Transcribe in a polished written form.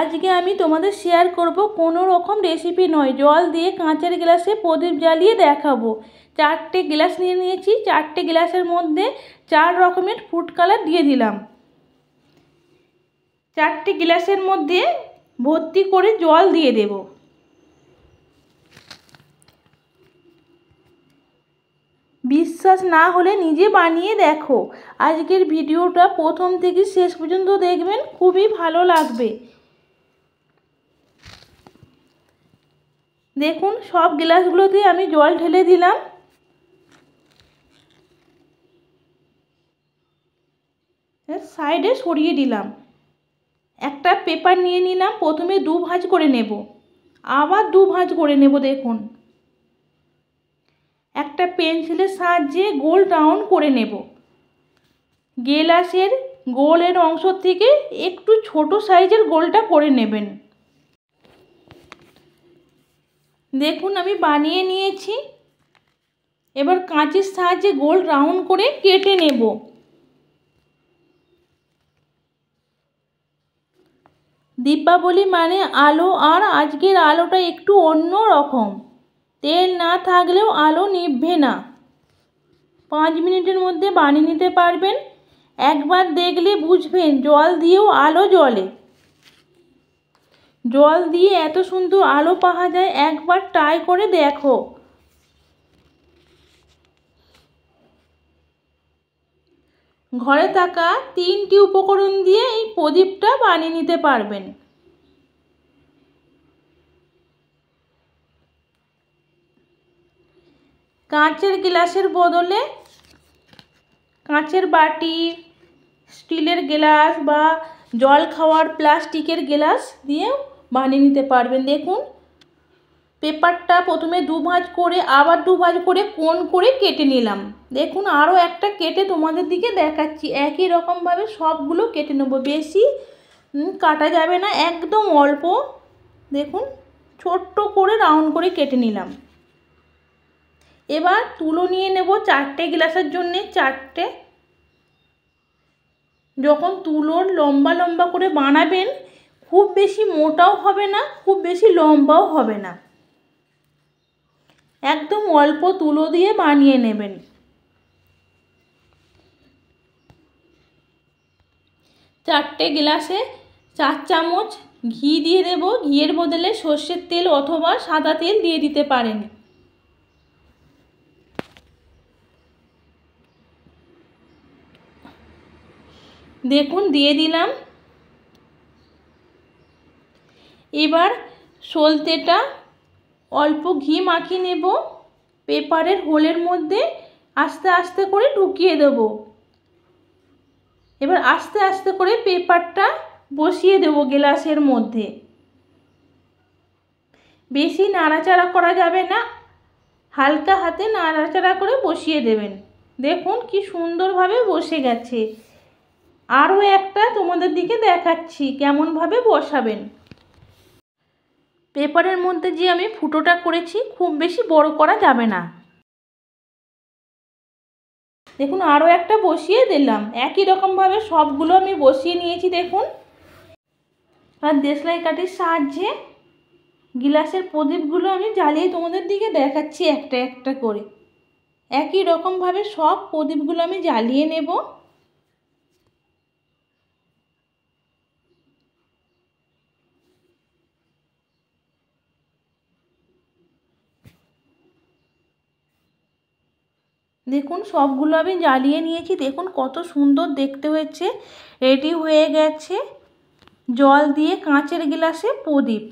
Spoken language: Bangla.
আজকে আমি তোমাদের শেয়ার করব কোনো রকম রেসিপি নয়, জল দিয়ে কাঁচের গ্লাসে প্রদীপ জ্বালিয়ে দেখাবো। 4টে গ্লাস নিয়ে নিয়েছি, 4টে গ্লাসের মধ্যে 4 রকমের ফুড কালার দিয়ে দিলাম। 4টে গ্লাসের মধ্যে ভর্তি করে জল দিয়ে দেব। বিশ্বাস না হলে নিজে বানিয়ে দেখো। আজকের ভিডিওটা প্রথম থেকে শেষ পর্যন্ত দেখবেন, খুবই ভালো লাগবে। দেখুন সব গ্লাসগুলোতে আমি জল ঢেলে দিলাম। সাইডে সরিয়ে দিলাম। একটা পেপার নিয়ে নিলাম, প্রথমে 2 ভাঁজ করে নেব, আবার 2 ভাঁজ করে নেব। দেখুন একটা পেন্সিলের সাহায্যে গোল রাউন্ড করে নেব। গ্লাসের গোলের অংশ থেকে একটু ছোট সাইজের গোলটা করে নেবেন। দেখুন আমি বানিয়ে নিয়েছি। এবার কাঁচির সাহায্যে গোল রাউন্ড করে কেটে নেব। দীপাবলি মানে আলো, আর আজকের আলোটা একটু অন্য রকম। তেল না থাকলেও আলো নিভবে না। 5 মিনিটের মধ্যে বানিয়ে নিতে পারবেন। একবার দেখলে বুঝবেন জল দিয়েও আলো জ্বলে। জল দিয়ে এত সুন্দর আলো পাওয়া যায়, একবার ট্রাই করে দেখো। ঘরে থাকা 3টি উপকরণ দিয়ে এই প্রদীপটা বানিয়ে নিতে পারবেন। কাঁচের গ্লাসের বদলে কাঁচের বাটি, স্টিলের গ্লাস বা জল খাওয়ার প্লাস্টিকের গ্লাস দিয়েও বানিয়ে নিতে পারবেন। দেখুন পেপারটা প্রথমে 2 ভাঁজ করে আবার 2 ভাঁজ করে কোণ করে কেটে নিলাম। দেখুন আরও একটা কেটে তোমাদের দিকে দেখাচ্ছি। একই রকমভাবে সবগুলো কেটে নেব। বেশি কাটা যাবে না, একদম অল্প। দেখুন ছোট্ট করে রাউন্ড করে কেটে নিলাম। এবার তুলো নিয়ে নেব 4টে গ্লাসের জন্যে 4টে। যখন তুলোর লম্বা লম্বা করে বানাবেন, খুব বেশি মোটাও হবে না, খুব বেশি লম্বাও হবে না, একদম অল্প তুলো দিয়ে বানিয়ে নেবেন। চারটে গ্লাসে 4 চামচ ঘি দিয়ে দেব। ঘিয়ের বদলে সর্ষের তেল অথবা সাদা তেল দিয়ে দিতে পারেন। দেখুন দিয়ে দিলাম। এবার সলতেটা অল্প ঘি মাখিয়ে নেব। পেপারের হোলের মধ্যে আস্তে আস্তে করে ঢুকিয়ে দেব। এবার আস্তে আস্তে করে পেপারটা বসিয়ে দেব গ্লাসের মধ্যে। বেশি নাড়াচাড়া করা যাবে না, হালকা হাতে নাড়াচাড়া করে বসিয়ে দেবেন। দেখুন কি সুন্দরভাবে বসে গেছে। আরও একটা তোমাদের দিকে দেখাচ্ছি কেমনভাবে বসাবেন। পেপারের মধ্যে যে আমি ফুটোটা করেছি, খুব বেশি বড় করা যাবে না। দেখুন আরও একটা বসিয়ে দিলাম। একই রকমভাবে সবগুলো আমি বসিয়ে নিয়েছি। দেখুন আর দেশলাই কাঠির সাহায্যে গ্লাসের প্রদীপগুলো আমি জ্বালিয়ে তোমাদের দিকে দেখাচ্ছি একটা একটা করে। একই রকমভাবে সব প্রদীপগুলো আমি জ্বালিয়ে নেব। দেখুন সবগুলো আমি জ্বালিয়ে নিয়েছি। দেখুন কত সুন্দর দেখতে হয়েছে। রেডি হয়ে গেছে জল দিয়ে কাঁচের গ্লাসে প্রদীপ।